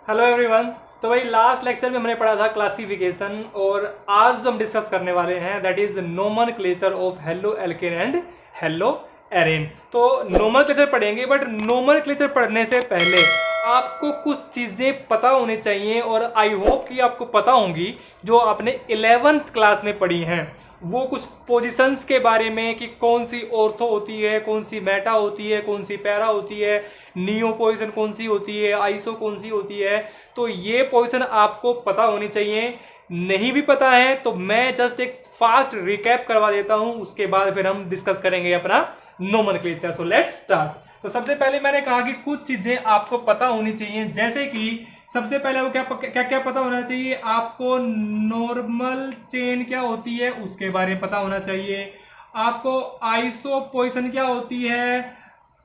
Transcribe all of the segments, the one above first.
Hello everyone. तो भाई last lecture में हमने पढ़ा था क्लासिफिकेशन और आज जो हम डिस्कस करने वाले हैं that is nomenclature of halo alkane and halo arene. तो नोमेनक्लेचर पढ़ेंगे बट नोमेनक्लेचर पढ़ने से पहले आपको कुछ चीज़ें पता होनी चाहिए और आई होप कि आपको पता होंगी जो आपने 11th क्लास में पढ़ी हैं। वो कुछ पोजीशंस के बारे में कि कौन सी ऑर्थो होती है, कौन सी मेटा होती है, कौन सी पैरा होती है, नियो पोजीशन कौन सी होती है, आइसो कौन सी होती है। तो ये पोजीशन आपको पता होनी चाहिए। नहीं भी पता है तो मैं जस्ट एक फास्ट रिकैप करवा देता हूं, उसके बाद फिर हम डिस्कस करेंगे अपना नोमेनक्लेचर। So let's start. तो सबसे पहले मैंने कहा कि कुछ चीजें आपको पता होनी चाहिए, जैसे कि सबसे पहले वो क्या क्या क्या पता होना चाहिए आपको। नॉर्मल चेन क्या होती है उसके बारे में पता होना चाहिए आपको। आइसो पोजीशन क्या होती है,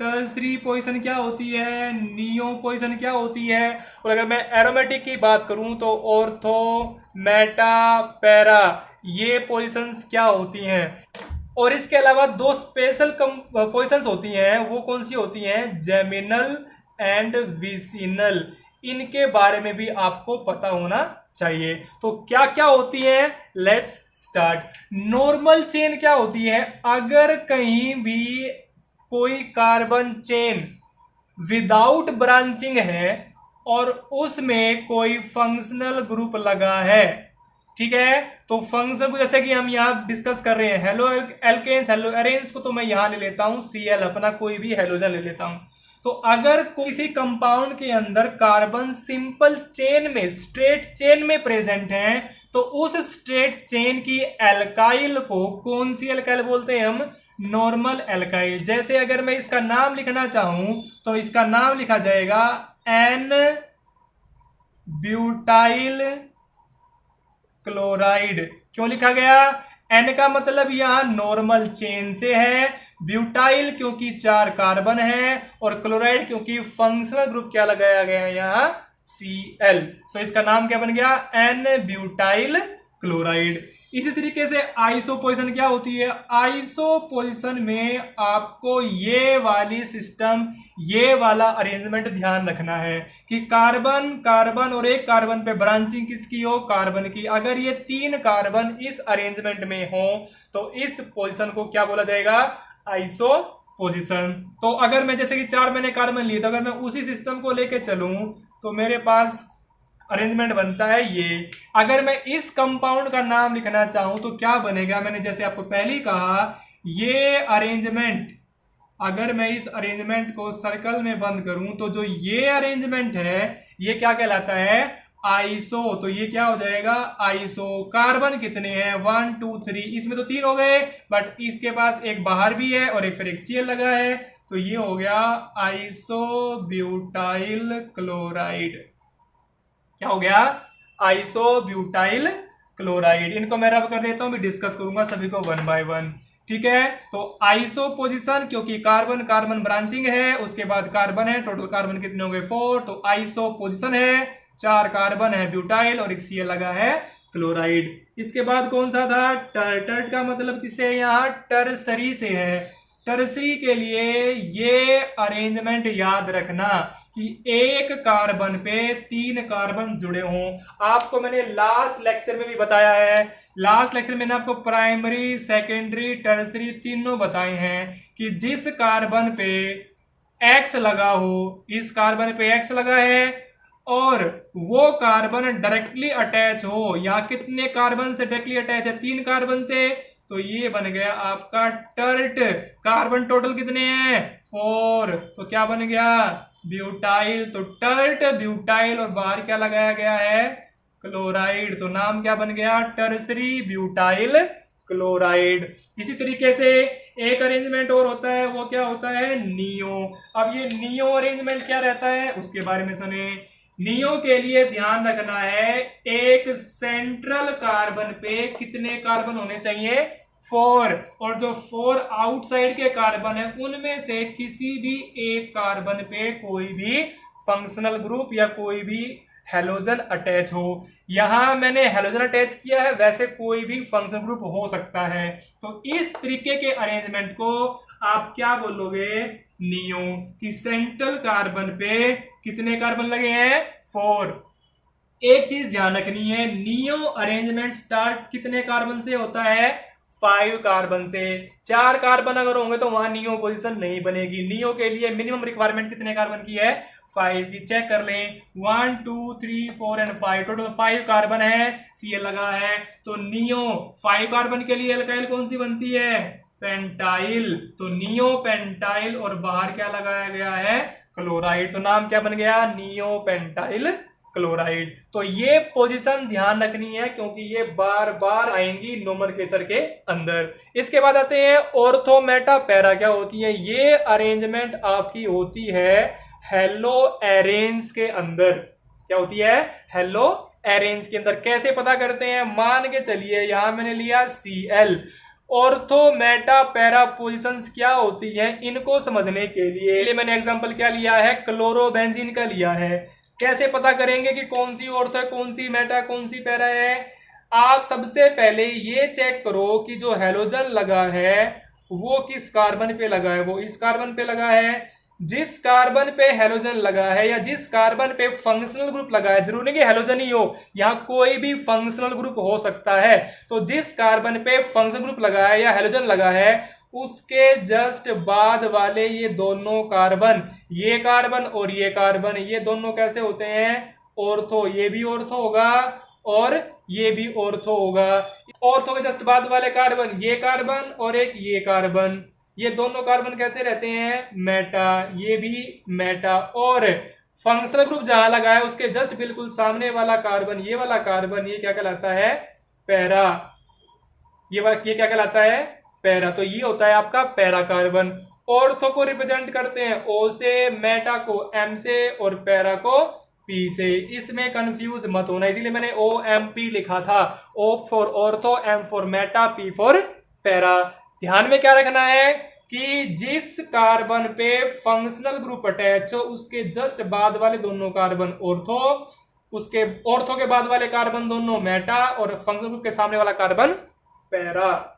टर्सरी पोजीशन क्या होती है, नियो पोजीशन क्या होती है। और अगर मैं एरोमेटिक की बात करूं तो ऑर्थो, मेटा, पैरा, ये पोजीशंस क्या होती हैं। और इसके अलावा दो स्पेशल पोजीशंस होती हैं, वो कौन सी होती हैं, जेमिनल एंड विसिनल। इनके बारे में भी आपको पता होना चाहिए। तो क्या क्या होती है, लेट्स स्टार्ट। नॉर्मल चेन क्या होती है, अगर कहीं भी कोई कार्बन चेन विदाउट ब्रांचिंग है और उसमें कोई फंक्शनल ग्रुप लगा है, ठीक है। तो फंक्शन को जैसे कि हम यहां डिस्कस कर रहे हैं हेलो एल्केन्स, हेलो एरेन्स को, तो मैं यहां ले लेता हूं Cl, अपना कोई भी हेलोजन ले लेता हूं। तो अगर किसी कंपाउंड के अंदर कार्बन सिंपल चेन में, स्ट्रेट चेन में प्रेजेंट है, तो उस स्ट्रेट चेन की एल्काइल को कौन सी एल्काइल बोलते हैं हम, नॉर्मल एल्काइल। जैसे अगर मैं इसका नाम लिखना चाहूं तो इसका नाम लिखा जाएगा एन ब्यूटाइल क्लोराइड। क्यों लिखा गया, एन का मतलब यहां नॉर्मल चेन से है, ब्यूटाइल क्योंकि 4 कार्बन है, और क्लोराइड क्योंकि फंक्शनल ग्रुप क्या लगाया गया है यहां, Cl। सो इसका नाम क्या बन गया, एन ब्यूटाइल क्लोराइड। इसी तरीके से आइसो पोजीशन क्या होती है, आइसो पोजीशन में आपको ये वाली सिस्टम, ये वाला अरेंजमेंट ध्यान रखना है कि कार्बन कार्बन और एक कार्बन पे ब्रांचिंग किसकी हो, कार्बन की। अगर ये 3 कार्बन इस अरेंजमेंट में हो तो इस पोजीशन को क्या बोला जाएगा, आइसो पोजीशन। तो अगर मैं जैसे कि 4 मैंने कार्बन लिए, तो अगर मैं उसी सिस्टम को लेके चलूं तो मेरे पास अरेंजमेंट बनता है ये। अगर मैं इस कंपाउंड का नाम लिखना चाहूं तो क्या बनेगा, मैंने जैसे आपको पहले ही कहा, ये अरेंजमेंट, अगर मैं इस अरेंजमेंट को सर्कल में बंद करूं तो जो ये अरेंजमेंट है ये क्या कहलाता है, आइसो। तो ये क्या हो जाएगा, आइसो। कार्बन कितने हैं, 1 2 3, इसमें तो 3 हो गए, बट इसके पास एक बाहर भी है और एक फिर एक Cl लगा है, तो ये हो गया आइसो ब्यूटाइल क्लोराइड। क्या हो गया, आइसो ब्यूटाइल क्लोराइड। इनको मैं रब कर देता हूं, भी डिस्कस करूंगा सभी को 1 बाय 1, ठीक है। तो आइसो पोजीशन क्योंकि कार्बन कार्बन ब्रांचिंग है, उसके बाद कार्बन है, टोटल कार्बन कितने हो गए 4, तो आइसो पोजीशन है, 4 कार्बन है ब्यूटाइल और एक Cl लगा है क्लोराइड। इसके बाद कौन सा था, टर्ट का मतलब किससे है, यहाँ टर्सरी से है। टर्सरी के लिए ये अरेंजमेंट याद रखना कि एक कार्बन पे 3 कार्बन जुड़े हों। आपको मैंने लास्ट लेक्चर में भी बताया है, लास्ट लेक्चर में मैंने आपको प्राइमरी, सेकेंडरी, टर्सरी तीनों बताए हैं कि जिस कार्बन पे X लगा हो, इस कार्बन पे X लगा है और वो कार्बन डायरेक्टली अटैच हो, यहाँ कितने कार्बन से डायरेक्टली अटैच है, 3 कार्बन से, तो ये बन गया आपका टर्ट। कार्बन टोटल कितने हैं, 4, तो क्या बन गया, ब्यूटाइल। तो टर्ट ब्यूटाइल और बाहर क्या लगाया गया है, क्लोराइड, तो नाम क्या बन गया, टर्सरी ब्यूटाइल क्लोराइड। इसी तरीके से एक अरेंजमेंट और होता है, वो क्या होता है, नियो। अब ये नियो अरेंजमेंट क्या रहता है उसके बारे में सुने। नियो के लिए ध्यान रखना है, एक सेंट्रल कार्बन पे कितने कार्बन होने चाहिए, 4, और जो 4 आउटसाइड के कार्बन है उनमें से किसी भी एक कार्बन पे कोई भी फंक्शनल ग्रुप या कोई भी हेलोजन अटैच हो। यहां मैंने हेलोजन अटैच किया है, वैसे कोई भी फंक्शनल ग्रुप हो सकता है। तो इस तरीके के अरेंजमेंट को आप क्या बोलोगे, नियो, कि सेंट्रल कार्बन पे कितने कार्बन लगे हैं, 4। एक चीज ध्यान रखनी है, नियो अरेंजमेंट स्टार्ट कितने कार्बन से होता है, 5 कार्बन से। 4 कार्बन अगर होंगे तो वहां नियो पोजीशन नहीं बनेगी। नियो के लिए मिनिमम रिक्वायरमेंट कितने कार्बन की है, 5 की। चेक कर लें, 1 2 3 4 एंड 5, टोटल 5 कार्बन है, Cl लगा है। तो नियो 5 कार्बन के लिए एल्काइल कौन सी बनती है, पेंटाइल। तो नियो पेंटाइल, और बाहर क्या लगाया गया है, क्लोराइड। तो नाम क्या बन गया, नियो पेंटाइल क्लोराइड। तो ये पोजीशन ध्यान रखनी है क्योंकि ये बार बार आएंगी नोमेनक्लेचर के अंदर। इसके बाद आते हैं ऑर्थो मेटा पैरा क्या होती है। ये अरेंजमेंट आपकी होती है हेलो एरेंज के अंदर। क्या होती है, हेलो एरेंज के अंदर। कैसे पता करते हैं, मान के चलिए यहां मैंने लिया Cl। Ortho Meta para positions क्या होती है, इनको समझने के लिए मैंने एग्जांपल क्या लिया है, क्लोरोबेंजीन का लिया है। कैसे पता करेंगे कि कौन सी ऑर्थो है, कौन सी मेटा, कौन सी पैरा है। आप सबसे पहले ये चेक करो कि जो हैलोजन लगा है वो किस कार्बन पे लगा है, वो इस कार्बन पे लगा है। जिस कार्बन पे हैलोजन लगा है या जिस कार्बन पे फंक्शनल ग्रुप लगा है, जरूरी नहीं कि हैलोजन ही हो, यहां कोई भी फंक्शनल ग्रुप हो सकता है। तो जिस कार्बन पे फंक्शनल ग्रुप लगा है या हैलोजन लगा है, उसके जस्ट बाद वाले ये दोनों कार्बन, ये कार्बन और ये कार्बन, ये दोनों कैसे होते हैं, ऑर्थो। ये भी ऑर्थो होगा और ये भी ऑर्थो होगा। ऑर्थो के जस्ट बाद वाले कार्बन, ये कार्बन और एक ये कार्बन, ये दोनों कार्बन कैसे रहते हैं, मेटा। ये भी मेटा। और फंक्शनल ग्रुप जहां लगा है उसके जस्ट बिल्कुल सामने वाला कार्बन, ये वाला कार्बन, ये क्या कहलाता है, पैरा। ये क्या कहलाता है, पैरा। तो ये होता है आपका पैरा कार्बन। ऑर्थो को रिप्रेजेंट करते हैं O से, मेटा को M से और पैरा को P से। इसमें कंफ्यूज मत होना, इसीलिए मैंने OMP लिखा था। O for ortho, M for Meta, P for para. ध्यान में क्या रखना है कि जिस कार्बन पे फंक्शनल ग्रुप अटैच हो उसके जस्ट बाद वाले दोनों कार्बन ऑर्थो, उसके ऑर्थो के बाद वाले कार्बन दोनों मेटा और फंक्शनल ग्रुप के सामने वाला कार्बन पैरा।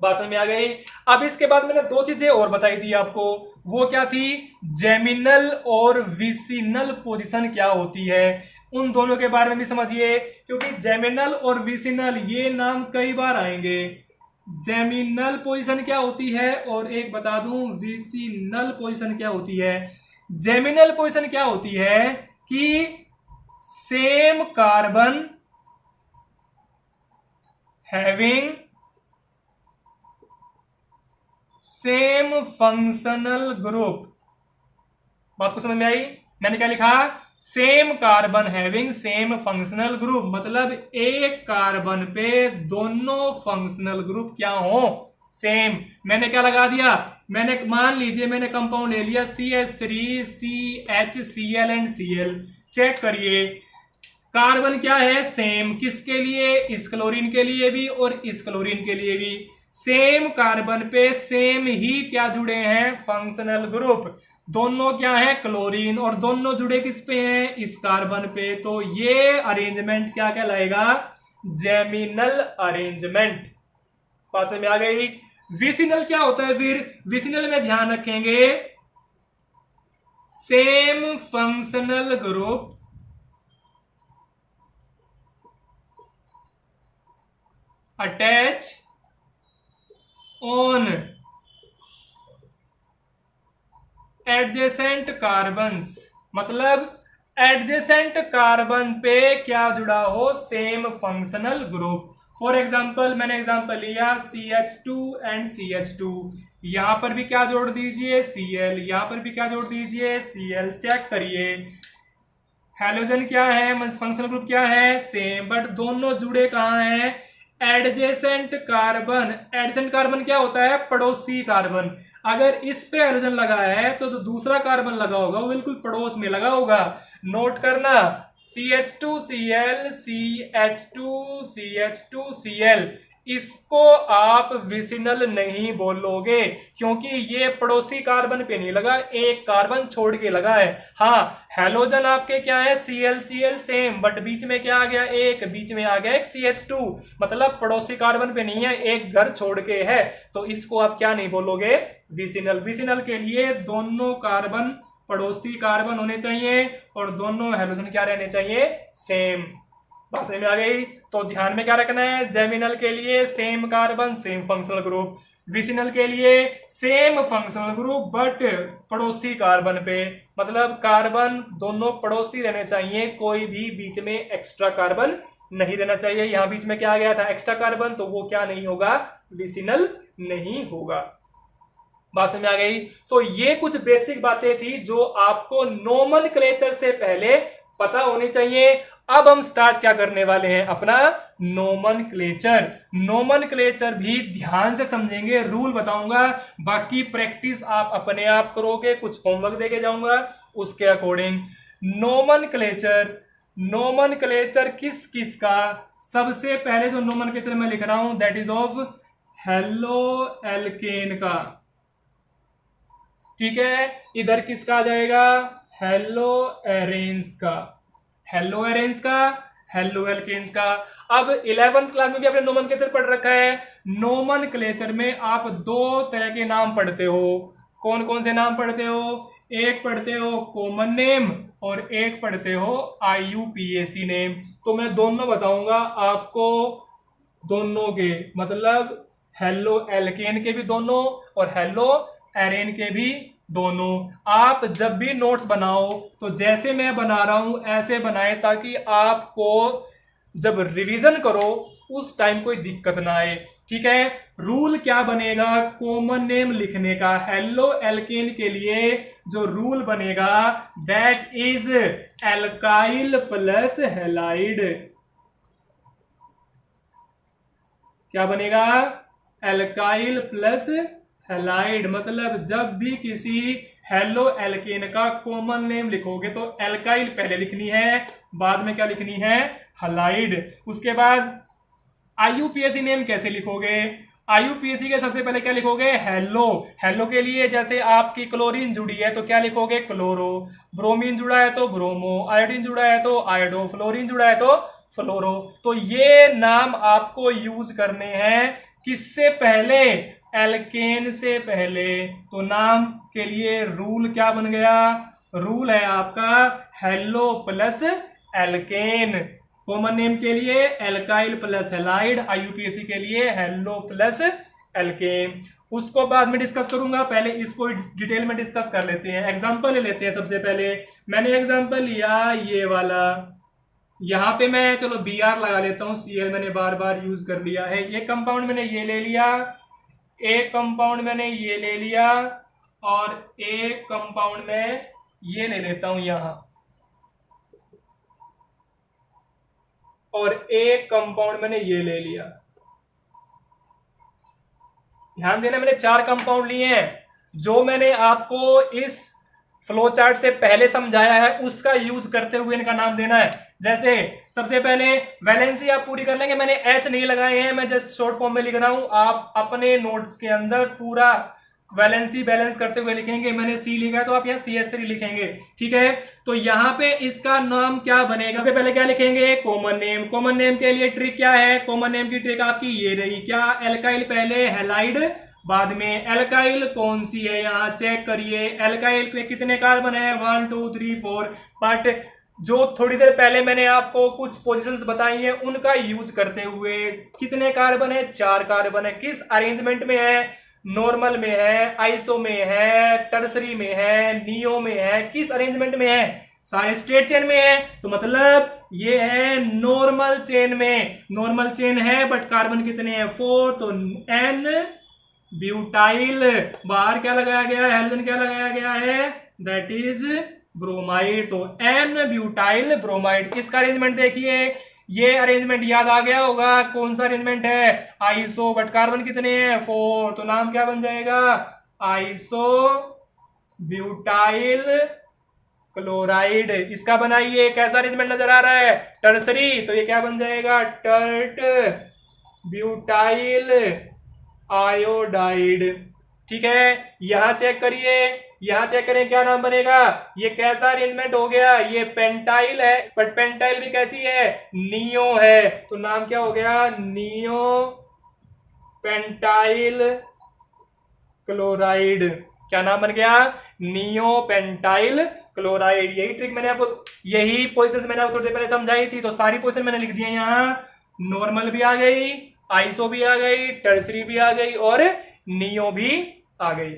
बात समझ में आ गई। अब इसके बाद मैंने 2 चीजें और बताई थी आपको, वो क्या थी, जेमिनल और विसिनल पोजीशन क्या होती है। उन दोनों के बारे में भी समझिए क्योंकि जेमिनल और विसिनल ये नाम कई बार आएंगे। जेमिनल पोजीशन क्या होती है और एक बता दूं विसिनल पोजीशन क्या होती है। जेमिनल पोजीशन क्या होती है कि same carbon having same functional group. बात को समझ में आई, मैंने क्या लिखा, same carbon having same functional group, मतलब एक कार्बन पे दोनों फंक्शनल ग्रुप क्या हो, सेम। मैंने क्या लगा दिया, मैंने मान लीजिए मैंने कंपाउंड ले लिया CH3 CHCl and Cl। Check करिए कार्बन क्या है, सेम। किसके लिए, इस क्लोरीन के लिए भी और इस क्लोरीन के लिए भी। सेम कार्बन पे सेम ही क्या जुड़े हैं, फंक्शनल ग्रुप। दोनों क्या है, क्लोरीन, और दोनों जुड़े किस पे हैं, इस कार्बन पे। तो ये अरेंजमेंट क्या कहलाएगा, जेमिनल अरेंजमेंट। पास में आ गई। विसिनल क्या होता है फिर, विसिनल में ध्यान रखेंगे same functional group attach on adjacent carbons, मतलब एडजेसेंट कार्बन पे क्या जुड़ा हो, same functional group. For example मैंने एग्जाम्पल लिया CH2 एंड CH2, यहां पर भी क्या जोड़ दीजिए, Cl, यहां पर भी क्या जोड़ दीजिए, Cl। चेक करिए हैलोजन क्या है, फंक्शनल ग्रुप क्या है, सेम, बट दोनों जुड़े कहां हैं, एडजेसेंट कार्बन। एडजेसेंट कार्बन क्या होता है, पड़ोसी कार्बन। अगर इस पे हाइड्रोजन लगा है तो दूसरा कार्बन लगा होगा वो बिल्कुल पड़ोस में लगा होगा। नोट करना CH2Cl CH2CH2Cl, इसको आप विसिनल नहीं बोलोगे, क्योंकि ये पड़ोसी कार्बन पे नहीं लगा, एक कार्बन छोड़ के लगा है। हाँ, हैलोजन आपके क्या है, ClCl सेम, बट बीच में क्या आ गया, एक बीच में आ गया एक CH2, मतलब पड़ोसी कार्बन पे नहीं है, एक घर छोड़ के है, तो इसको आप क्या नहीं बोलोगे, विसिनल। विसिनल के लिए दोनों कार्बन पड़ोसी कार्बन होने चाहिए और दोनों हैलोजन क्या रहने चाहिए, सेम। बात समझ में आ गई? तो ध्यान में क्या रखना है, जेमिनल के लिए same carbon same functional group, vicinal के लिए सेम फंक्शनल ग्रुप बट पड़ोसी कार्बन पे, मतलब कार्बन दोनों पड़ोसी रहने चाहिए, कोई भी बीच में एक्स्ट्रा कार्बन नहीं रहना चाहिए। यहां बीच में क्या आ गया था, एक्स्ट्रा कार्बन, तो वो क्या नहीं होगा, विसिनल नहीं होगा। बात समझ में आ गई? सो ये कुछ बेसिक बातें थी जो आपको नोमेनक्लेचर से पहले पता होनी चाहिए। अब हम स्टार्ट क्या करने वाले हैं, अपना नोमेनक्लेचर। नोमेनक्लेचर भी ध्यान से समझेंगे, रूल बताऊंगा, बाकी प्रैक्टिस आप अपने आप करोगे, कुछ होमवर्क देके जाऊंगा उसके अकॉर्डिंग। नोमेनक्लेचर, नोमेनक्लेचर किस किस का, सबसे पहले जो नोमेनक्लेचर मैं लिख रहा हूं that is of halo alkene का, ठीक है। इधर किसका आ जाएगा, हेलो एरेंस का, हेलो एरेंस का, हेलो एल्केन्स का। अब 11th क्लास में भी आपने नोमेनक्लेचर पढ़ रखा है। नोमेनक्लेचर में आप दो तरह के नाम पढ़ते हो, कौन कौन से नाम पढ़ते हो, एक पढ़ते हो कॉमन नेम और एक पढ़ते हो IUPAC नेम। तो मैं दोनों बताऊंगा आपको, दोनों के मतलब हेलो एल्केन के भी दोनों और हेलो एरेन के भी दोनों। आप जब भी नोट्स बनाओ तो जैसे मैं बना रहा हूं ऐसे बनाए, ताकि आपको जब रिवीजन करो उस टाइम कोई दिक्कत ना आए, ठीक है। रूल क्या बनेगा कॉमन नेम लिखने का, हेलो एल्केन के लिए जो रूल बनेगा that is alkyl plus halide. क्या बनेगा, एल्काइल प्लस हैलाइड, मतलब जब भी किसी हेलो एल्केन का कॉमन नेम लिखोगे तो एल्काइल पहले लिखनी है, बाद में क्या लिखनी है, हैलाइड। उसके बाद IUPAC नेम कैसे लिखोगे, IUPAC के सबसे पहले क्या लिखोगे, हेलो। हेलो के लिए जैसे आपकी क्लोरीन जुड़ी है तो क्या लिखोगे, क्लोरो, ब्रोमीन जुड़ा है तो ब्रोमो, आयोडीन जुड़ा है तो आयोडो, फ्लोरीन जुड़ा है तो फ्लोरो। तो ये नाम आपको यूज करने हैं किससे पहले, एल्केन से पहले। तो नाम के लिए रूल क्या बन गया, रूल है आपका halo plus alkane, common name के लिए एल्काइल प्लस हैलाइड, IUPAC के लिए हेलो प्लस एल्केन। उसको बाद में डिस्कस करूंगा, पहले इसको डिटेल में डिस्कस कर लेते हैं। एग्जांपल ले लेते हैं। सबसे पहले मैंने एग्जांपल लिया ये वाला, यहां पे मैं चलो Br लगा लेता हूं, Cl मैंने बार बार यूज कर लिया है। ये कंपाउंड मैंने ये ले लिया, एक कंपाउंड मैंने ये ले लिया और एक कंपाउंड में ये ले लेता हूं यहां, और एक कंपाउंड मैंने ये ले लिया। ध्यान देना, मैंने 4 कंपाउंड लिए हैं। जो मैंने आपको इस फ्लो चार्ट से पहले समझाया है उसका यूज करते हुए इनका नाम देना है। जैसे सबसे पहले वैलेंसी आप पूरी कर लेंगे, मैंने H नहीं लगाए हैं, मैं जस्ट शॉर्ट फॉर्म में लिख रहा हूं। आप अपने नोट्स के अंदर पूरा वैलेंसी बैलेंस करते हुए लिखेंगे। मैंने C लिखा है तो आप यहाँ CH3 लिखेंगे, ठीक है। तो यहाँ पे इसका नाम क्या बनेगा, सबसे पहले क्या लिखेंगे, कॉमन नेम। कॉमन नेम के लिए ट्रिक क्या है, कॉमन नेम की ट्रिक आपकी ये रही, क्या, एल्काइल पहले हैलाइड बाद में। एल्काइल कौन सी है, यहाँ चेक करिए, एल्काइल में कितने कार्बन है, 1 2 3 4। बट जो थोड़ी देर पहले मैंने आपको कुछ पोजीशंस बताई हैं उनका यूज करते हुए कितने कार्बन है, 4 कार्बन है। किस अरेंजमेंट में है, नॉर्मल में है, आइसो में है, टर्सरी में है, नियो में है, किस अरेंजमेंट में है, सारे स्ट्रेट चेन में है। तो मतलब ये है नॉर्मल चेन में, नॉर्मल चेन है बट कार्बन कितने हैं, 4। तो N ब्यूटाइल, बाहर क्या लगाया गया है, हेलोजन क्या लगाया गया है, दैट इज ब्रोमाइड। तो N ब्यूटाइल ब्रोमाइड। इसका अरेंजमेंट देखिए, ये अरेंजमेंट याद आ गया होगा, कौन सा अरेंजमेंट है, आइसो, बट कार्बन कितने हैं, 4। तो नाम क्या बन जाएगा, आइसो ब्यूटाइल क्लोराइड। इसका बनाइए, कैसा अरेंजमेंट नजर आ रहा है, टर्सरी, तो ये क्या बन जाएगा, टर्ट ब्यूटाइल आयोडाइड। ठीक है, यहां चेक करिए, यहां चेक करें क्या नाम बनेगा। ये कैसा अरेंजमेंट हो गया, ये पेंटाइल है, बट पेंटाइल भी कैसी है, नियो है, तो नाम क्या हो गया, नियो पेंटाइल क्लोराइड। क्या नाम बन गया, नियो पेंटाइल क्लोराइड। यही ट्रिक मैंने आपको, यही पोजीशन मैंने आपको थोड़ी देर पहले समझाई थी, तो सारी पोजीशन मैंने लिख दी है यहाँ। नॉर्मल भी आ गई, आइसो भी आ गई, टर्सरी भी आ गई और नियो भी आ गई,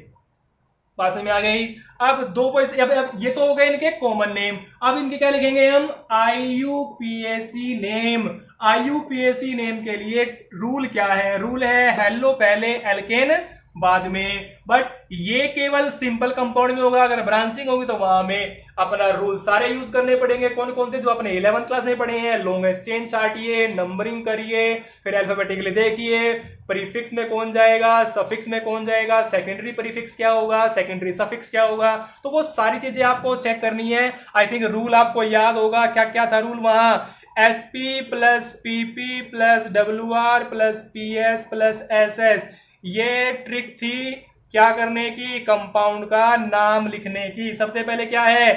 पास में आ गई। अब दो पोजीशन, अब ये तो हो गए इनके कॉमन नेम। अब इनके क्या लिखेंगे हम, आईयूपीएसी नेम। आईयूपीएसी नेम के लिए रूल क्या है, रूल है हेलो पहले, एल्केन बाद में। बट ये केवल सिंपल कंपाउंड में होगा, अगर ब्रांचिंग होगी तो वहां में अपना रूल सारे यूज करने पड़ेंगे। कौन कौन से, जो अपने 11th क्लास में पढ़े हैं। लॉन्गेस्ट चेन चार्टिए, नंबरिंग करिए, फिर अल्फाबेटिकली देखिए, प्रीफिक्स में कौन जाएगा, सफिक्स में कौन जाएगा, सेकेंडरी प्रीफिक्स क्या होगा, सेकेंडरी सफिक्स क्या होगा, तो वो सारी चीजें आपको चेक करनी है। आई थिंक रूल आपको याद होगा, क्या क्या था रूल वहां, SP plus PP plus WR plus PS plus SS. ये ट्रिक थी क्या करने की, कंपाउंड का नाम लिखने की। सबसे पहले क्या है,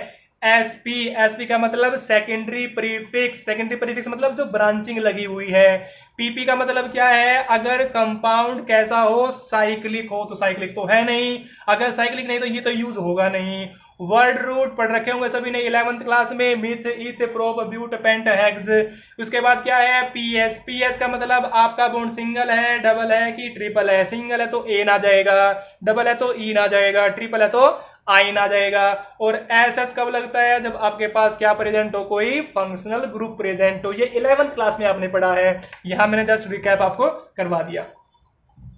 एसपी। एसपी का मतलब सेकेंडरी प्रीफिक्स, सेकेंडरी प्रीफिक्स मतलब जो ब्रांचिंग लगी हुई है। पीपी का मतलब क्या है, अगर कंपाउंड कैसा हो, साइक्लिक हो, तो साइक्लिक तो है नहीं, अगर साइक्लिक नहीं तो ये तो यूज होगा नहीं। वर्ड रूट पढ़ रखे होंगे सभी ने 11th क्लास में, मिथ इथ प्रोप ब्यूट पेंट हेक्स। उसके बाद क्या है, पीएस। पीएस का मतलब आपका बॉन्ड सिंगल है, डबल है कि ट्रिपल है। सिंगल है तो ए ना जाएगा, डबल है तो ई ना जाएगा, ट्रिपल है तो आई ना जाएगा। और एस एस कब लगता है, जब आपके पास क्या प्रेजेंट हो, कोई फंक्शनल ग्रुप प्रेजेंट हो। ये 11th क्लास में आपने पढ़ा है, यहां मैंने जस्ट रिकैप आपको करवा दिया।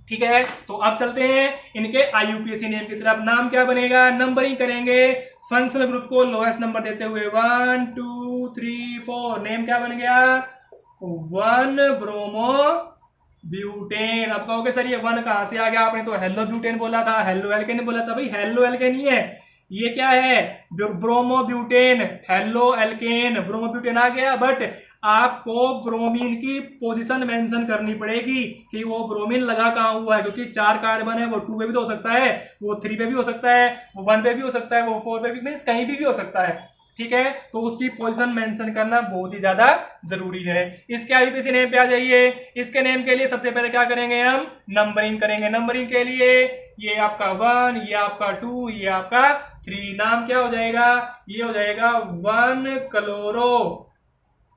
ठीक है, तो अब चलते हैं इनके आईयूपीएसी नेम की तरफ। नाम क्या बनेगा, नंबरिंग करेंगे, फंक्शनल ग्रुप को लोएस्ट नंबर देते हुए 1 2 3 4। नेम क्या बन गया, 1 ब्रोमो ब्यूटेन। अब कहोगे सर ये 1 कहां से आ गया, आपने तो हेलो ब्यूटेन बोला था, हेलो एल्केन बोला था। भाई हेलो एल्केन ही है, ये क्या है, bromo butane. Halo alkane bromo butane आ गया, बट आपको ब्रोमीन की पोजीशन मेंशन करनी पड़ेगी कि वो ब्रोमीन लगा कहां हुआ है, क्योंकि 4 कार्बन है, वो 2 पे भी तो हो सकता है, वो 3 पे भी हो सकता है, वो 1 पे भी हो सकता है, वो 4 पे भी, मींस कहीं भी हो सकता है। ठीक है, तो उसकी पोजीशन मेंशन करना बहुत ही ज्यादा जरूरी है। इसके आईयूपीएसी नेम पे आ जाइए। इसके नेम के लिए सबसे पहले क्या करेंगे, हम नंबरिंग करेंगे। नंबरिंग के लिए ये आपका 1, ये आपका 2, ये आपका 3। नाम क्या हो जाएगा, ये हो जाएगा 1 क्लोरो।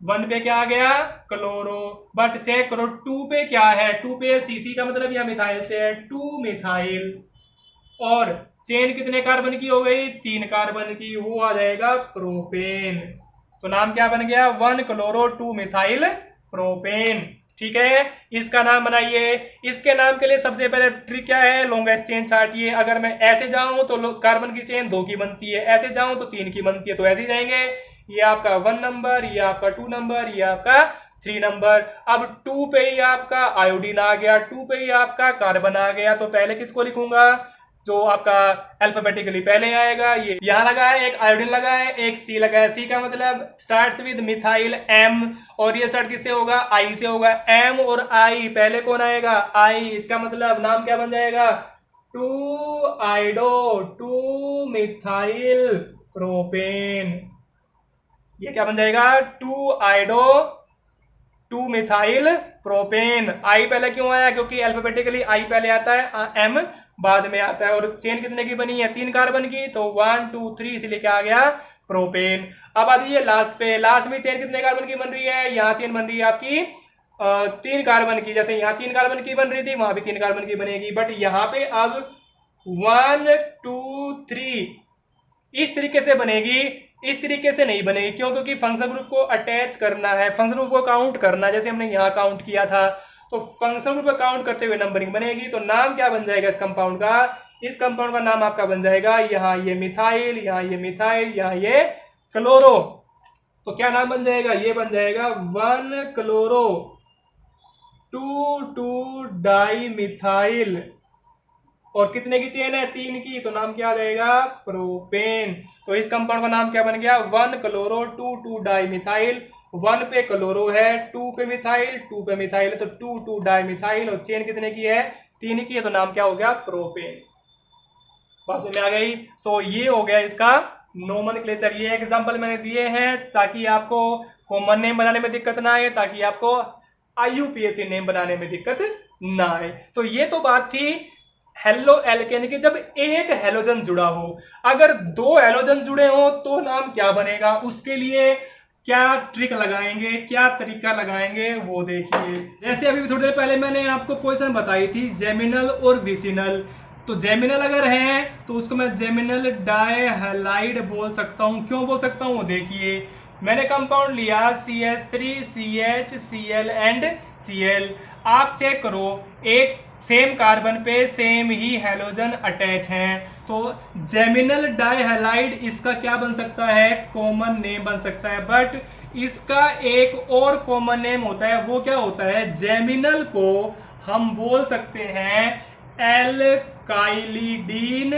1 पे क्या आ गया, क्लोरो। बट चेक करो 2 पे क्या है, 2 पे सीसी का मतलब यह मिथाइल से है, 2 मिथाइल। और चेन कितने कार्बन की हो गई, 3 कार्बन की, वो आ जाएगा प्रोपेन। तो नाम क्या बन गया, 1 क्लोरो 2 मिथाइल प्रोपेन। ठीक है, इसका नाम बनाइए। इसके नाम के लिए सबसे पहले ट्रिक क्या है, लॉन्गेस्ट चेन चार्टिए। अगर मैं ऐसे जाऊं तो कार्बन की चेन 2 की बनती है, ऐसे जाऊं तो 3 की बनती है, तो ऐसे ही जाएंगे। ये आपका 1 नंबर, ये आपका 2 नंबर, ये आपका 3 नंबर। अब 2 पे ही आपका आयोडीन आ गया, 2 पे ही आपका कार्बन आ गया, तो पहले किसको लिखूंगा, जो आपका अल्फाबेटिकली पहले आएगा। ये यहां लगा है, एक आयोडीन लगा है, एक सी लगा है। सी का मतलब स्टार्ट्स विद मिथाइल एम, और ये स्टार्ट किससे होगा, आई से होगा। एम और आई, पहले कौन आएगा, आई। इसका मतलब नाम क्या बन जाएगा, 2 आइडो 2 मिथाइल प्रोपेन। ये क्या बन जाएगा, 2 आइडो 2 मिथाइल प्रोपेन। आई पहले क्यों आया, क्योंकि अल्फाबेटिकली आई पहले आता है, एम बाद में आता है। और चेन कितने की बनी है, 3 कार्बन की, तो 1 2 3, इसलिए क्या आ गया, प्रोपेन। अब आ जाइए लास्ट पे। लास्ट में चेन कितने कार्बन की बन रही है, यहाँ चेन बन रही है आपकी 3 कार्बन की। जैसे यहाँ 3 कार्बन की बन रही थी, वहां भी 3 कार्बन की बनेगी, बट यहाँ पे अब 1 2 3 इस तरीके से बनेगी, इस तरीके से नहीं बनेगी। क्यों, क्योंकि फंक्शन ग्रुप को अटैच करना है, फंक्शन ग्रुप को काउंट करना है, जैसे हमने यहाँ काउंट किया था। तो फंक्शन ग्रुप को काउंट करते हुए नंबरिंग बनेगी। तो नाम क्या बन जाएगा इस कंपाउंड का, इस कंपाउंड का नाम आपका बन जाएगा, यहाँ ये मिथाइल, यहाँ ये मिथाइल, यहाँ ये क्लोरो। तो क्या नाम बन जाएगा, ये बन जाएगा 1 क्लोरो 2 2 डाई मिथाइल। और कितने की चेन है, 3 की, तो नाम क्या आ जाएगा, प्रोपेन। तो इस कंपाउंड का नाम क्या बन गया, 1 क्लोरो 2 2 डाई मिथाइल 1 पे क्लोरो है, 2 पे मिथाइल, 2 पे मिथाइल है तो 2 डाई मिथाइल, और चेन कितने की है, 3 की है, तो नाम क्या हो गया, प्रोपेन। बात समझ में आ गई। सो ये हो गया इसका नोमेनक्लेचर। ये एग्जांपल मैंने दिए हैं ताकि आपको कॉमन नेम बनाने में दिक्कत ना आए, ताकि आपको IUPAC नेम बनाने में दिक्कत ना आए। तो ये तो बात थी हेलो एल्केन की, जब एक हेलोजन जुड़ा हो। अगर 2 हेलोजन जुड़े हो तो नाम क्या बनेगा, उसके लिए क्या ट्रिक लगाएंगे, क्या तरीका लगाएंगे वो देखिए। जैसे अभी थोड़ी देर पहले मैंने आपको पोजीशन बताई थी जेमिनल और विसिनल। तो जेमिनल अगर है तो उसको मैं जेमिनल डाइहैलाइड बोल सकता हूं। क्यों बोल सकता हूं, देखिए मैंने कंपाउंड लिया CH3 CH Cl and Cl। आप चेक करो, एक सेम कार्बन पे सेम ही हेलोजन अटैच हैं, तो जेमिनल डाइहैलाइड इसका क्या बन सकता है, कॉमन नेम बन सकता है। बट इसका एक और कॉमन नेम होता है, वो क्या होता है, जेमिनल को हम बोल सकते हैं एल्काइलिडीन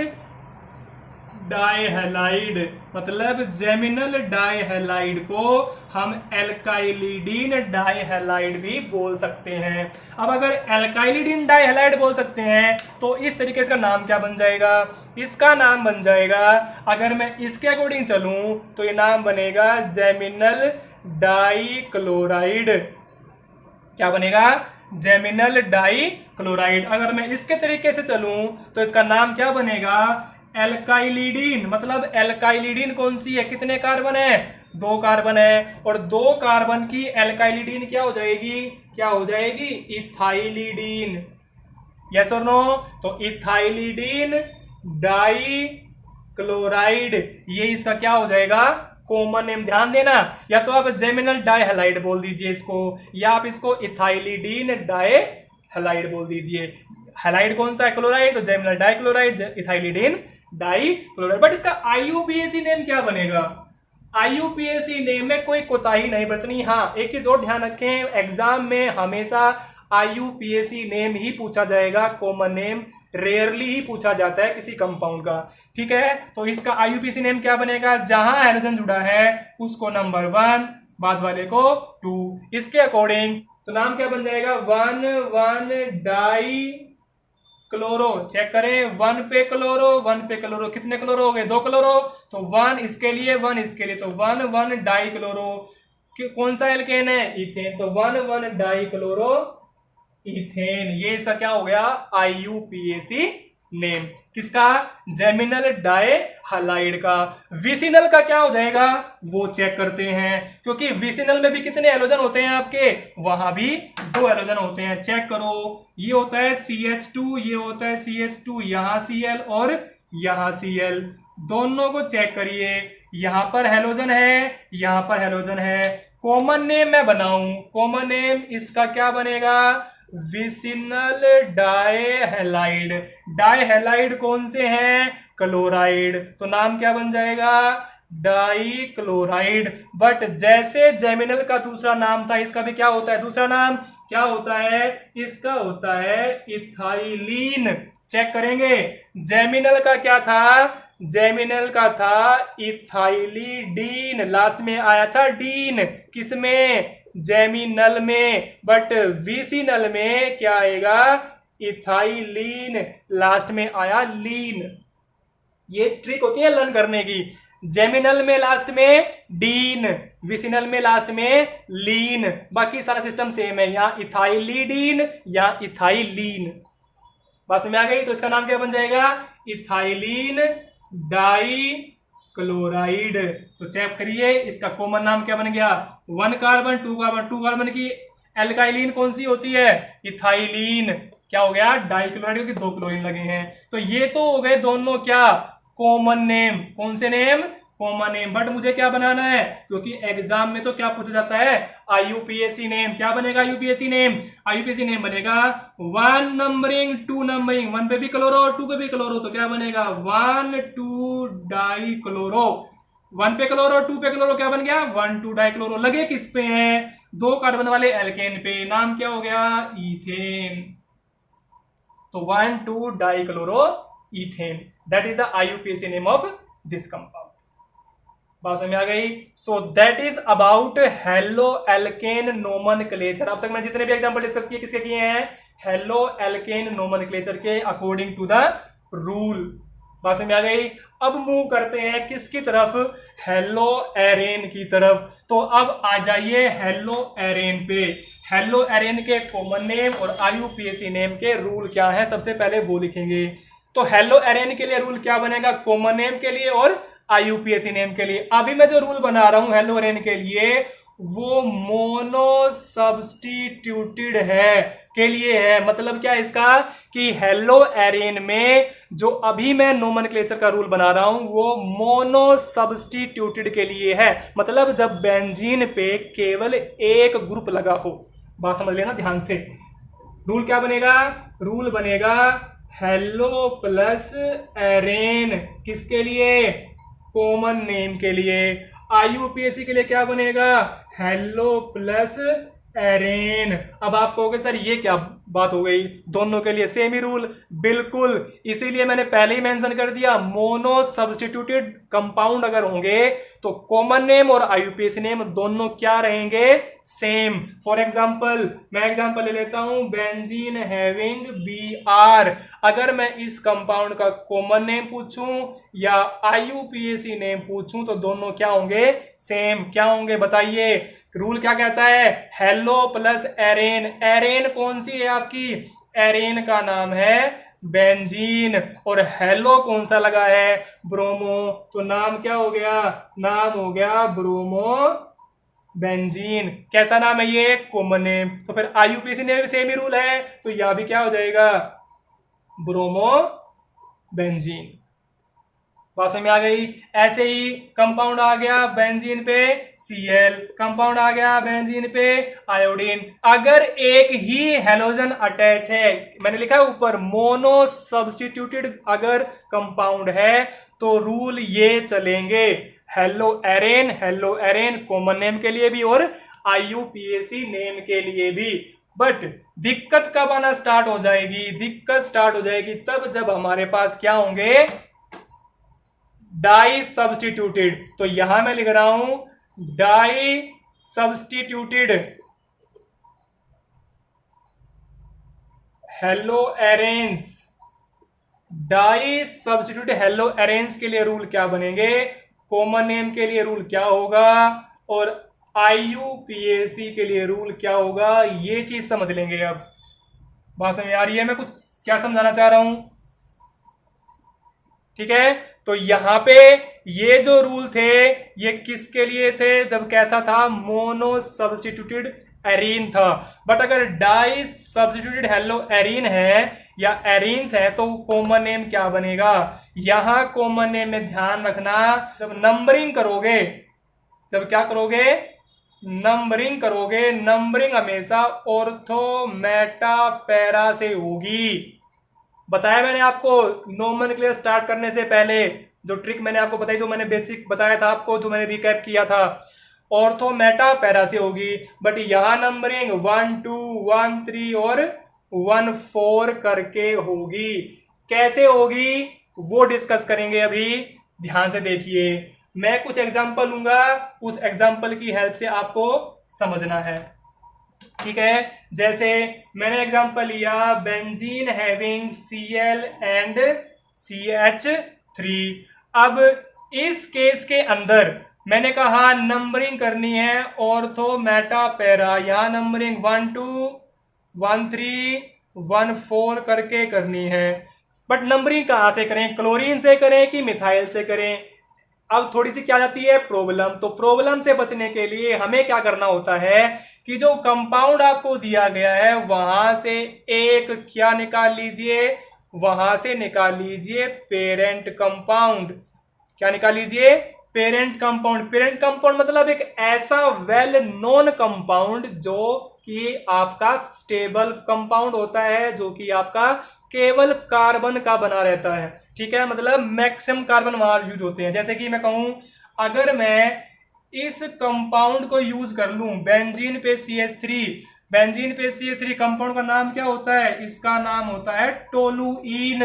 डाइहैलाइड। मतलब जेमिनल डाइहैलाइड को हम एल्काइलिडीन डाइहैलाइड भी बोल सकते हैं। अब अगर एल्काइलिडीन डाइहैलाइड बोल सकते हैं तो इस तरीके से इसका नाम क्या बन जाएगा, इसका नाम बन जाएगा, अगर मैं इसके अकॉर्डिंग चलूं तो ये नाम बनेगा जेमिनल डाइक्लोराइड। क्या बनेगा, जेमिनल डाइक्लोराइड। अगर मैं इसके तरीके से चलूं तो इसका नाम क्या बनेगा, एल्काइलिडीन। मतलब एल्काइलिडीन कौन सी है, कितने कार्बन है, 2 कार्बन है, और 2 कार्बन की एल्काइलिडीन क्या हो जाएगी, क्या हो जाएगी, इथाइलिडीन। यस और नो, तो इथाइलिडीन डाइक्लोराइड, ये इसका क्या हो जाएगा, कॉमन नेम। ध्यान देना, या तो आप जेमिनल डाइहैलाइड बोल दीजिए इसको, या आप इसको इथाइलिडीन डाइहैलाइड बोल दीजिए। हैलाइड कौन सा है, क्लोराइड, तो geminal dichloride, ethylidene dichloride. But इसका IUPAC नेम क्या बनेगा, IUPAC नेम में कोई कोताही नहीं बरतनी। हाँ, एक चीज और ध्यान रखें, एग्जाम में हमेशा IUPAC नेम ही पूछा जाएगा, कॉमन नेम रेयरली ही पूछा जाता है किसी कंपाउंड का। ठीक है, तो इसका IUPAC नेम क्या बनेगा, जहां हाइड्रोजन जुड़ा है उसको नंबर 1, बाद वाले को 2, इसके अकॉर्डिंग तो नाम क्या बन जाएगा, 1 डाई क्लोरो। चेक करें, 1 पे क्लोरो, 1 पे क्लोरो, कितने क्लोरो हो गए, 2 क्लोरो, तो 1 इसके लिए 1 इसके लिए, तो 1 डाई क्लोरो। कौन सा एल्केन है, इथेन, तो 1 डाई क्लोरो इथेन। ये इसका क्या हो गया, IUPAC नेम। किसका, जेमिनल डाइहैलाइड का। विसिनल का क्या हो जाएगा वो चेक करते हैं, क्योंकि विसिनल में भी कितने हेलोजन होते हैं आपके, वहां भी 2 हेलोजन होते हैं। चेक करो, ये होता है CH2, ये होता है CH2, यहां Cl और यहां Cl, दोनों को चेक करिए, यहां पर हेलोजन है, यहां पर हेलोजन है। कॉमन नेम मैं बनाऊं, कॉमन नेम इसका क्या बनेगा, विसिनल डाइहैलाइड। डाइहैलाइड कौन से हैं, क्लोराइड, तो नाम क्या बन जाएगा, डाइक्लोराइड। बट जैसे जेमिनल का दूसरा नाम था, इसका भी क्या होता है, दूसरा नाम क्या होता है, इसका होता है इथाइलीन। चेक करेंगे, जेमिनल का क्या था, जेमिनल का था इथाइलिडीन, लास्ट में आया था डीन, किसमें, जेमिनल में। बट विसिनल में क्या आएगा, इथाइलीन, लास्ट में आया लीन। ये ट्रिक होती है लर्न करने की, जेमिनल में लास्ट में डीन, विसिनल में लास्ट में लीन, बाकी सारा सिस्टम सेम है, यहां इथाइलिडीन या इथाइलीन। बात में आ गई, तो इसका नाम क्या बन जाएगा, इथाइलीन डाई क्लोराइड। तो चेक करिए, इसका कॉमन नाम क्या बन गया, 1 कार्बन 2 कार्बन, 2 कार्बन की एल्काइलिन कौन सी होती है, इथाइलीन, क्या हो गया, डाइक्लोराइड, क्योंकि 2 क्लोरीन लगे हैं। तो ये तो हो गए दोनों क्या, कॉमन नेम। कौन से नेम, कॉमन नेम। बट मुझे क्या बनाना है, क्योंकि एग्जाम में तो क्या पूछा जाता है, IUPAC नेम। क्या बनेगा IUPAC नेम, IUPAC नेम बनेगा 1 नंबरिंग 2 नंबरिंग, 1 पे भी क्लोरो 2 पे भी क्लोरो, तो क्या बनेगा 1 2 डाई क्लोरो। 1 पे क्लोरो 2 पे क्लोरो, क्या बन गया 1 2 डाई क्लोरो। लगे किस पे हैं, 2 कार्बन वाले एल्केन पे, नाम क्या हो गया, इथेन। तो 1 2 die chloro ethane, that is the IUPAC name of this compound. बात समझ में आ गई। सो that is about halo alkane nomenclature. अब तक मैं जितने भी एग्जांपल डिस्कस किए किसके किए हैं, हेलो एल्केन नोमेनक्लेचर के अकॉर्डिंग टू द रूल। बात समझ में आ गई। अब मूव करते हैं किसकी तरफ, हेलो एरेन की तरफ। तो अब आ जाइए हेलो एरेन पे। हेलो एरेन के कॉमन नेम और IUPAC नेम के रूल क्या है, सबसे पहले वो लिखेंगे। तो हेलो एरेन के लिए रूल क्या बनेगा, कॉमन नेम के लिए और IUPAC नेम के लिए। अभी मैं जो रूल बना रहा हूं हेलो एरेन के लिए वो मोनो सब्स्टिट्यूटेड है के लिए है। मतलब क्या इसका कि हेलो एरेन में जो अभी मैं नोमेनक्लेचर का रूल बना रहा हूं वो मोनो सब्स्टिट्यूटेड के लिए है। मतलब जब बेंजीन पे केवल एक ग्रुप लगा हो। बात समझ लेना ध्यान से। रूल क्या बनेगा, रूल बनेगा हेलो प्लस एरेन किसके लिए, कॉमन नेम के लिए। IUPAC के लिए क्या बनेगा, हेलो प्लस एरेन। अब आप कहोगे सर ये क्या बात हो गई, दोनों के लिए सेम ही रूल। बिल्कुल, इसीलिए मैंने पहले ही मेंशन कर दिया मोनो सब्स्टिट्यूटेड कंपाउंड अगर होंगे तो कॉमन नेम और IUPAC नेम दोनों क्या रहेंगे, सेम। फॉर एग्जांपल मैं एग्जांपल ले लेता हूं, बेंजीन हैविंग Br। अगर मैं इस कंपाउंड का कॉमन नेम पूछूं या IUPAC नेम पूछूं तो दोनों क्या होंगे, सेम। क्या होंगे बताइए, रूल क्या कहता है, हेलो प्लस एरेन। एरेन कौन सी है आपकी, एरेन का नाम है बेंजीन और हेलो कौन सा लगा है, ब्रोमो। तो नाम क्या हो गया, नाम हो गया ब्रोमो बेंजीन। कैसा नाम है ये, कॉमन नेम। तो फिर IUPAC ने भी सेम ही रूल है तो यहां भी क्या हो जाएगा, ब्रोमो बेंजीन। बात समझ में आ गई। ऐसे ही कंपाउंड आ गया बेंजीन पे Cl, कंपाउंड आ गया बेंजीन पे आयोडीन। अगर एक ही हेलोजन अटैच है, मैंने लिखा है ऊपर मोनो सब्स्टिट्यूटेड अगर कंपाउंड है तो रूल ये चलेंगे, हेलो एरेन कॉमन नेम के लिए भी और IUPAC नेम के लिए भी। बट दिक्कत कब आना स्टार्ट हो जाएगी, दिक्कत स्टार्ट हो जाएगी तब जब हमारे पास क्या होंगे, डाई सब्स्टिट्यूटेड। तो यहां मैं लिख रहा हूं di substituted halo arenes. Di substituted halo arenes के लिए रूल क्या बनेंगे, कॉमन नेम के लिए रूल क्या होगा और IUPAC के लिए रूल क्या होगा, ये चीज समझ लेंगे। अब बात समझ आ रही है मैं कुछ क्या समझाना चाह रहा हूं, ठीक है। तो यहां पे ये जो रूल थे ये किसके लिए थे, जब कैसा था, मोनो सब्स्टिट्यूटेड एरीन था। बट अगर डाई सब्स्टिट्यूटेड हेलो एरीन है या एरीन्स है तो कॉमन नेम क्या बनेगा, यहां कॉमन नेम में ध्यान रखना, जब नंबरिंग करोगे, जब क्या करोगे, नंबरिंग करोगे, नंबरिंग हमेशा ऑर्थो मेटा पैरा से होगी। बताया मैंने आपको नोमेनक्लेचर स्टार्ट करने से पहले जो ट्रिक मैंने आपको बताई, जो मैंने बेसिक बताया था आपको, जो मैंने रिकैप किया था, ऑर्थो मेटा पैरा से होगी। बट यहां नंबरिंग 1 2 1 3 और 1 4 करके होगी। कैसे होगी वो डिस्कस करेंगे अभी, ध्यान से देखिए। मैं कुछ एग्जांपल लूंगा, उस एग्जांपल की हेल्प से आपको समझना है, ठीक है। जैसे मैंने एग्जांपल लिया benzene having Cl and CH3। अब इस केस के अंदर मैंने कहा नंबरिंग करनी है ऑर्थो मेटा पैरा, यहां नंबरिंग 1 2 1 3 1 4 करके करनी है। बट नंबरिंग कहां से करें, क्लोरीन से करें कि मिथाइल से करें। अब थोड़ी सी क्या जाती है प्रॉब्लम, तो प्रॉब्लम से बचने के लिए हमें क्या करना होता है कि जो कंपाउंड आपको दिया गया है वहां से एक क्या निकाल लीजिए, वहां से निकाल लीजिए पेरेंट कंपाउंड। क्या निकाल लीजिए, पेरेंट कंपाउंड। पेरेंट कंपाउंड मतलब एक ऐसा वेल नोन कंपाउंड जो कि आपका स्टेबल कंपाउंड होता है, जो कि आपका केवल कार्बन का बना रहता है, ठीक है। मतलब मैक्सिमम कार्बन वहां यूज होते हैं। जैसे कि मैं कहूं अगर मैं इस कंपाउंड को यूज कर लूं बेंजीन पे CH3, बेंजीन पे CH3 कंपाउंड का नाम क्या होता है, इसका नाम होता है टोलुइन।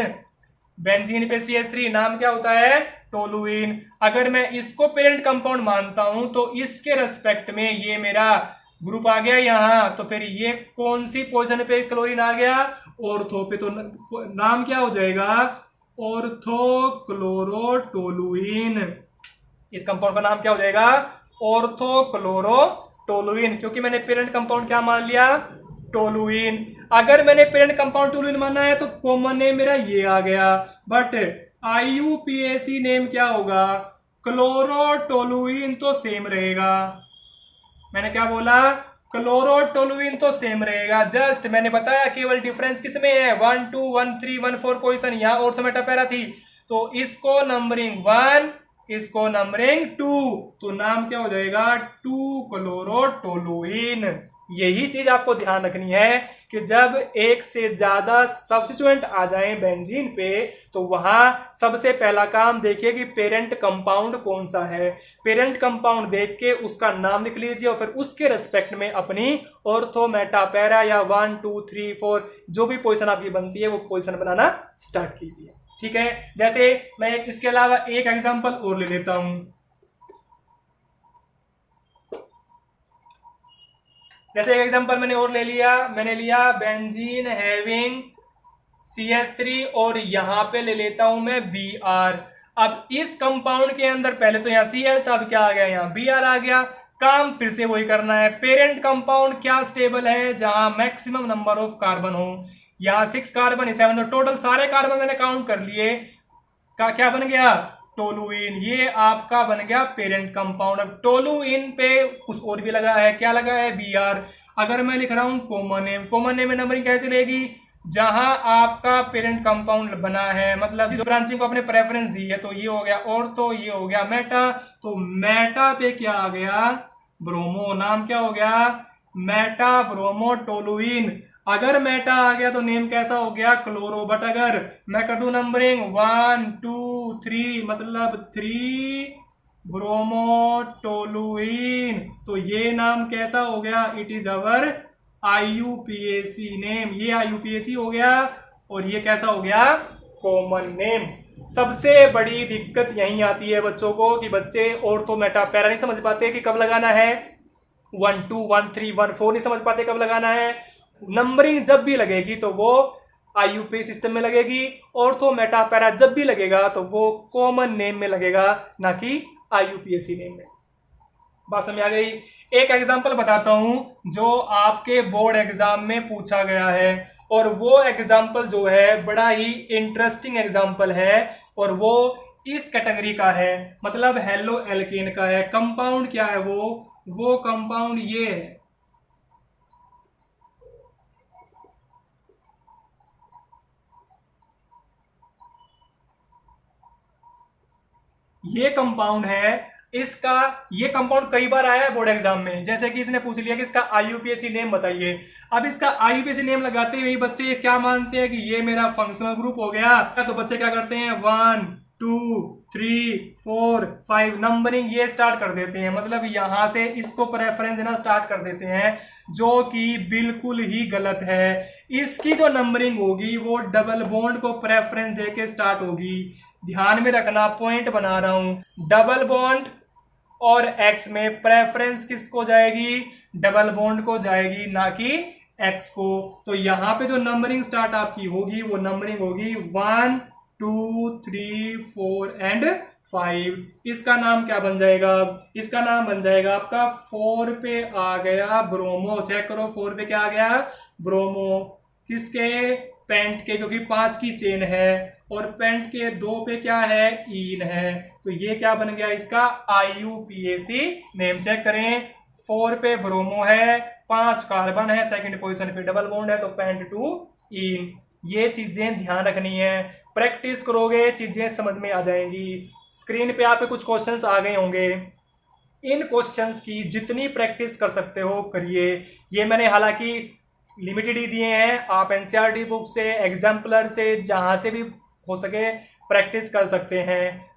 बेंजीन पे CH3 नाम क्या होता है, टोलुइन। अगर मैं इसको पेरेंट कंपाउंड मानता हूं तो इसके रेस्पेक्ट में ये मेरा ग्रुप आ गया यहाँ, तो फिर ये कौन सी पोजीशन पे क्लोरीन आ गया, ऑर्थो पे। तो नाम क्या हो जाएगा, ऑर्थोक्लोरोटोलुइन। इस कंपाउंड का नाम क्या हो जाएगा, ऑर्थोक्लोरोटोलुइन, क्योंकि मैंने पेरेंट कंपाउंड क्या मान लिया, टोलुइन। अगर मैंने पेरेंट कंपाउंड टोलुइन माना है तो कॉमन नेम मेरा ये आ गया, बट IUPAC नेम क्या होगा, क्लोरोटोलुइन तो सेम रहेगा। मैंने क्या बोला, क्लोरोटोलुइन तो सेम रहेगा। जस्ट मैंने बताया केवल डिफरेंस किसमें है, 1 2 1 3 1 4 पोजीशन, यहाँ ऑर्थो मेटापेरा थी तो इसको नंबरिंग 1, इसको नंबरिंग 2, तो नाम क्या हो जाएगा, 2 क्लोरोटोलुइन। यही चीज आपको ध्यान रखनी है कि जब एक से ज्यादा सब्स्टिट्यूएंट आ जाए बेंजीन पे तो वहां सबसे पहला काम देखिए कि पेरेंट कंपाउंड कौन सा है। पेरेंट कंपाउंड देख के उसका नाम लिख लीजिए और फिर उसके रेस्पेक्ट में अपनी ऑर्थो मेटापेरा या 1 2 3 4 जो भी पोजीशन आपकी बनती है वो पोजीशन बनाना स्टार्ट कीजिए। ठीक है, जैसे मैं इसके अलावा एक एग्जांपल और ले लेता हूं। जैसे एक एग्जांपल मैंने और ले लिया, मैंने लिया बेंजीन हैविंग CH3 और यहां पे ले लेता हूं मैं Br। अब इस कंपाउंड के अंदर पहले तो यहाँ Cl था, अब क्या आ गया, यहाँ Br आ गया। काम फिर से वही करना है। पेरेंट कंपाउंड क्या स्टेबल है, जहां मैक्सिमम नंबर ऑफ कार्बन हो। यहाँ 6 कार्बन 7, तो टोटल सारे कार्बन मैंने काउंट कर लिए, का क्या बन गया, टोलुइन। ये आपका बन गया पेरेंट कंपाउंड। अब टोलुइन पे कुछ और भी लगा है, क्या लगा है, Br। अगर मैं लिख रहा हूं कॉमन नेम, कॉमन नेम में नंबरिंग कैसे चलेगी, जहां आपका पेरेंट कंपाउंड बना है, मतलब जिस ब्रांचिंग को आपने प्रेफरेंस दी है, तो ये हो गया ऑर्थो, ये हो गया मेटा, तो मेटा पे क्या आ गया, ब्रोमो। नाम क्या हो गया, मेटा ब्रोमो टोलुइन। अगर मेटा आ गया तो नेम कैसा हो गया, क्लोरो। बट अगर मैं कर दूं नंबरिंग 1 2 3 मतलब 3 ब्रोमोटोलुइन, तो ये नाम कैसा हो गया, it is our IUPAC name. ये IUPAC हो गया और ये कैसा हो गया, कॉमन नेम। सबसे बड़ी दिक्कत यही आती है बच्चों को कि बच्चे ऑर्थो मेटापेरा नहीं समझ पाते कि कब लगाना है, 1 2 1 3 1 4 नहीं समझ पाते कब लगाना है। नंबरिंग जब भी लगेगी तो वो IUPAC सिस्टम में लगेगी, ऑर्थो मेटापेरा जब भी लगेगा तो वो कॉमन नेम में लगेगा, ना कि IUPAC नेम में। बात समझ आ गई। एक एग्जांपल बताता हूं जो आपके बोर्ड एग्जाम में पूछा गया है, और वो एग्जांपल जो है बड़ा ही इंटरेस्टिंग एग्जांपल है, और वो इस कैटेगरी का है, मतलब हेलो एल्केन का है। कंपाउंड क्या है, वो कंपाउंड ये है, ये कंपाउंड है। इसका ये कंपाउंड कई बार आया है बोर्ड एग्जाम में, जैसे कि इसने पूछ लिया कि इसका IUPAC नेम बताइए। अब इसका IUPAC नेम लगाते हुए बच्चे क्या मानते हैं कि ये मेरा फंक्शनल ग्रुप हो गया, तो बच्चे क्या करते हैं, 1 2 3 4 5 नंबरिंग ये स्टार्ट कर देते हैं, मतलब यहां से इसको प्रेफरेंस देना स्टार्ट कर देते हैं, जो कि बिल्कुल ही गलत है। इसकी जो नंबरिंग होगी वो डबल बॉन्ड को प्रेफरेंस देके स्टार्ट होगी। ध्यान में रखना, पॉइंट बना रहा हूं, डबल बॉन्ड और X में प्रेफरेंस किसको जाएगी, डबल बॉन्ड को जाएगी, ना कि X को। तो यहां पे जो नंबरिंग स्टार्ट आपकी होगी वो नंबरिंग होगी 1 2 3 4 एंड 5। इसका नाम क्या बन जाएगा, इसका नाम बन जाएगा आपका 4 पे आ गया ब्रोमो। चेक करो 4 पे क्या आ गया, ब्रोमो। किसके, पेंट के, क्योंकि 5 की चेन है, और पेंट के 2 पे क्या है, ईन है, तो ये क्या बन गया इसका IUPAC नेम। चेक करें, 4 पे ब्रोमो है, 5 कार्बन है, सेकंड पोजीशन पे डबल बॉन्ड है, तो पेंट टू ईन। ये चीजें ध्यान रखनी है, प्रैक्टिस करोगे चीजें समझ में आ जाएंगी। स्क्रीन पे आपके कुछ क्वेश्चंस आ गए होंगे, इन क्वेश्चंस की जितनी प्रैक्टिस कर सकते हो करिए। ये मैंने हालांकि लिमिटेड ही दिए हैं, आप NCERT बुक से, एग्जाम्पलर से, जहां से भी हो सके प्रैक्टिस कर सकते हैं।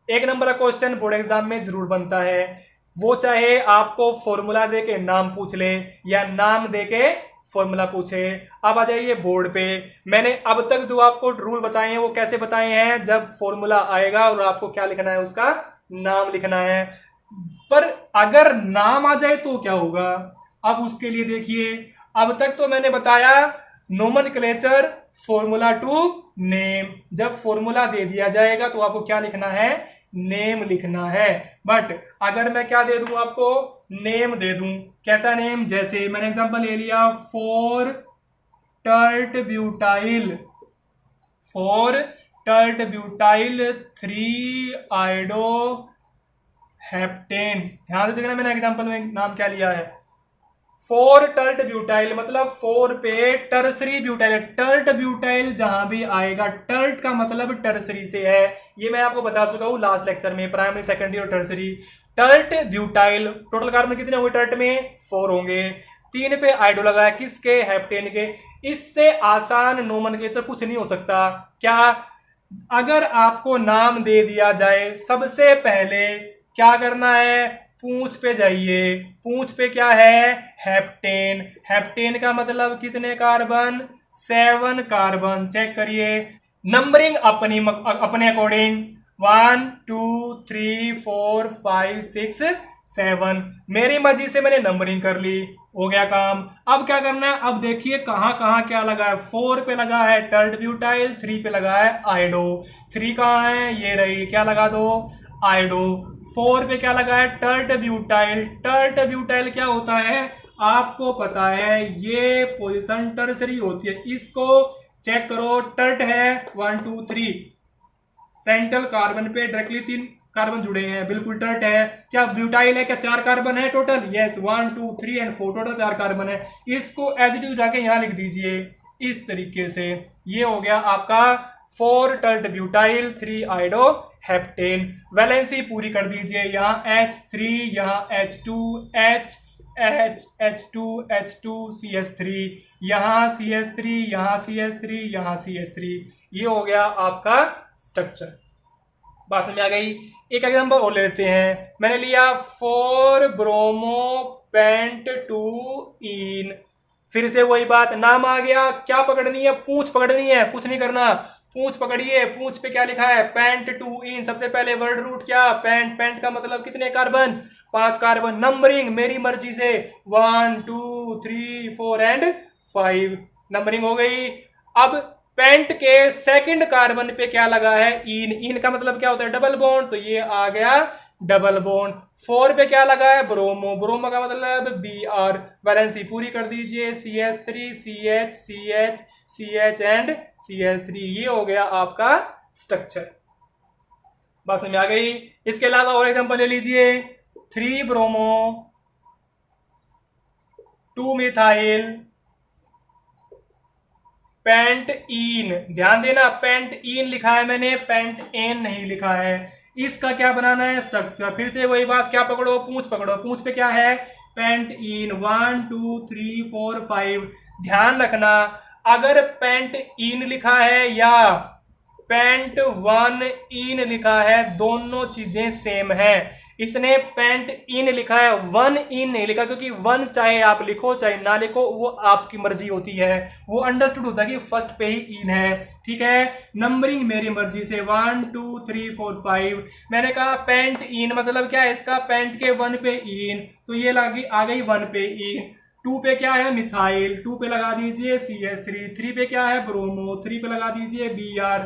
1 नंबर का क्वेश्चन बोर्ड एग्जाम में जरूर बनता है, वो चाहे आपको फॉर्मूला दे के नाम पूछ ले या नाम दे के फॉर्मूला पूछे। अब आ जाइए बोर्ड पे। मैंने अब तक जो आपको रूल बताए हैं वो कैसे बताए हैं, जब फॉर्मूला आएगा और आपको क्या लिखना है, उसका नाम लिखना है। पर अगर नाम आ जाए तो क्या होगा, अब उसके लिए देखिए, अब तक तो मैंने बताया नोमेनक्लेचर फॉर्मूला टू नेम। जब फॉर्मूला दे दिया जाएगा तो आपको क्या लिखना है, नेम लिखना है। बट अगर मैं क्या दे दूं आपको, नेम दे दूं, कैसा नेम, जैसे मैंने एग्जांपल ले लिया for tert butyl, for tert butyl 3 आइडो heptane. ध्यान से देखना मैंने एग्जांपल में नाम क्या लिया है, फोर टर्ट ब्यूटाइल, मतलब 4 पे टर्सरी ब्यूटाइल। टर्ट ब्यूटाइल जहां भी आएगा, टर्ट का मतलब टर्सरी से है, ये मैं आपको बता चुका हूं लास्ट लेक्चर में, प्राइमरी सेकेंडरी और tertiary. Tert butyl, total carbon कितने होंगे टर्ट में, 4 होंगे। 3 पे आइडो लगा है, किसके, हेप्टेन के। इससे आसान नोमेनक्लेचर कुछ नहीं हो सकता। क्या, अगर आपको नाम दे दिया जाए, सबसे पहले क्या करना है, पूंछ पे जाइए। पूंछ पे क्या है, हेप्टेन। हेप्टेन का मतलब कितने कार्बन, 7 कार्बन। चेक करिए, नंबरिंग अपने अकॉर्डिंग, 1 2 3 4 5 6 7। मेरी मर्जी से मैंने नंबरिंग कर ली, हो गया काम। अब क्या करना है, अब देखिए कहां कहां क्या लगा है। 4 पे लगा है टर्ट ब्यूटाइल, 3 पे लगा है आइडो। 3 कहां है, ये रही, क्या लगा दो, आइडो। 4 पे क्या लगा है, टर्ट ब्यूटाइल। टर्ट ब्यूटाइल क्या होता है, आपको पता है, ये पोजीशन टर्सरी होती है। इसको चेक करो, टर्ट है 1 2 3, सेंट्रल कार्बन पे डायरेक्टली 3 कार्बन जुड़े हैं, बिल्कुल टर्ट है। क्या ब्यूटाइल है, क्या 4 कार्बन है total, yes 1 2 3 and 4, total 4 carbon है। इसको एज इट इज जाके यहां लिख दीजिए इस तरीके से। ये हो गया आपका 4 टर्ट ब्यूटाइल 3 आइडो हेप्टेन। वैलेंसी पूरी कर दीजिए, यहाँ H3, यहाँ H2, H2, H2, CH3, यहाँ CH3, यहाँ CH3, यहाँ CH3। ये हो गया आपका स्ट्रक्चर। बात समझ आ गई। एक एग्जांपल और लेते हैं, मैंने लिया 4 ब्रोमो पेंट 2 इन। फिर से वही बात, नाम आ गया, क्या पकड़नी है, पूंछ पकड़नी है, कुछ नहीं करना, पूंछ पकड़िए। पूंछ पे क्या लिखा है, पेंट 2 इन। सबसे पहले वर्ड रूट क्या, पेंट। पेंट का मतलब कितने कार्बन, 5 कार्बन। नंबरिंग मेरी मर्जी से, 1 2 3 4 एंड 5, नंबरिंग हो गई। अब पेंट के सेकंड कार्बन पे क्या लगा है, इन। इन का मतलब क्या होता है, डबल बॉन्ड, तो ये आ गया डबल बॉन्ड। 4 पे क्या लगा है, ब्रोमो। ब्रोमो का मतलब Br। वैलेंसी पूरी कर दीजिए, CH3, CH, CH, CH and CH3। ये हो गया आपका स्ट्रक्चर। बात समझ आ गई। इसके अलावा और एग्जांपल ले लीजिए, 3 ब्रोमो 2 मिथाइल पेंट इन। ध्यान देना, पेंट इन लिखा है मैंने, पेंट एन नहीं लिखा है। इसका क्या बनाना है, स्ट्रक्चर। फिर से वही बात, क्या पकड़ो, पूंछ पकड़ो। पूंछ पे क्या है, पेंट इन 1 2 3 4 5। ध्यान रखना, अगर पेंट इन लिखा है या पेंट 1 इन लिखा है, दोनों चीजें सेम है। इसने पेंट इन लिखा है, 1 इन नहीं लिखा, क्योंकि 1 चाहे आप लिखो चाहे ना लिखो वो आपकी मर्जी होती है, वो अंडरस्टूड होता है कि फर्स्ट पे ही इन है। ठीक है, नंबरिंग मेरी मर्जी से, 1 2 3 4 5। मैंने कहा पेंट इन मतलब क्या है, इसका पेंट के 1 पे इन, तो ये आ गई 1 पे इन। 2 पे क्या है, मिथाइल, 2 पे लगा दीजिए CH3। 3 पे क्या है, ब्रोमो, 3 पे लगा दीजिए Br।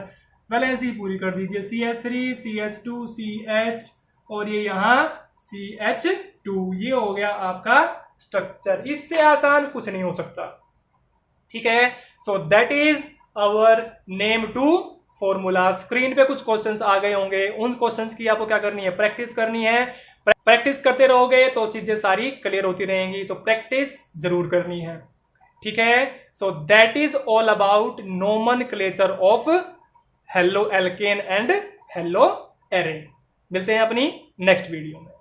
वैलेंसी पूरी कर दीजिए, CH3, CH2, CH और ये यहाँ CH2। ये हो गया आपका स्ट्रक्चर। इससे आसान कुछ नहीं हो सकता। ठीक है, so that is our name to formula. Screen पे कुछ क्वेश्चंस आ गए होंगे, उन क्वेश्चंस की आपको क्या करनी है, प्रैक्टिस करनी है। प्रैक्टिस करते रहोगे तो चीजें सारी क्लियर होती रहेंगी, तो प्रैक्टिस जरूर करनी है। ठीक है, so that is all about nomenclature of halo alkane and halo arene. मिलते हैं अपनी नेक्स्ट वीडियो में।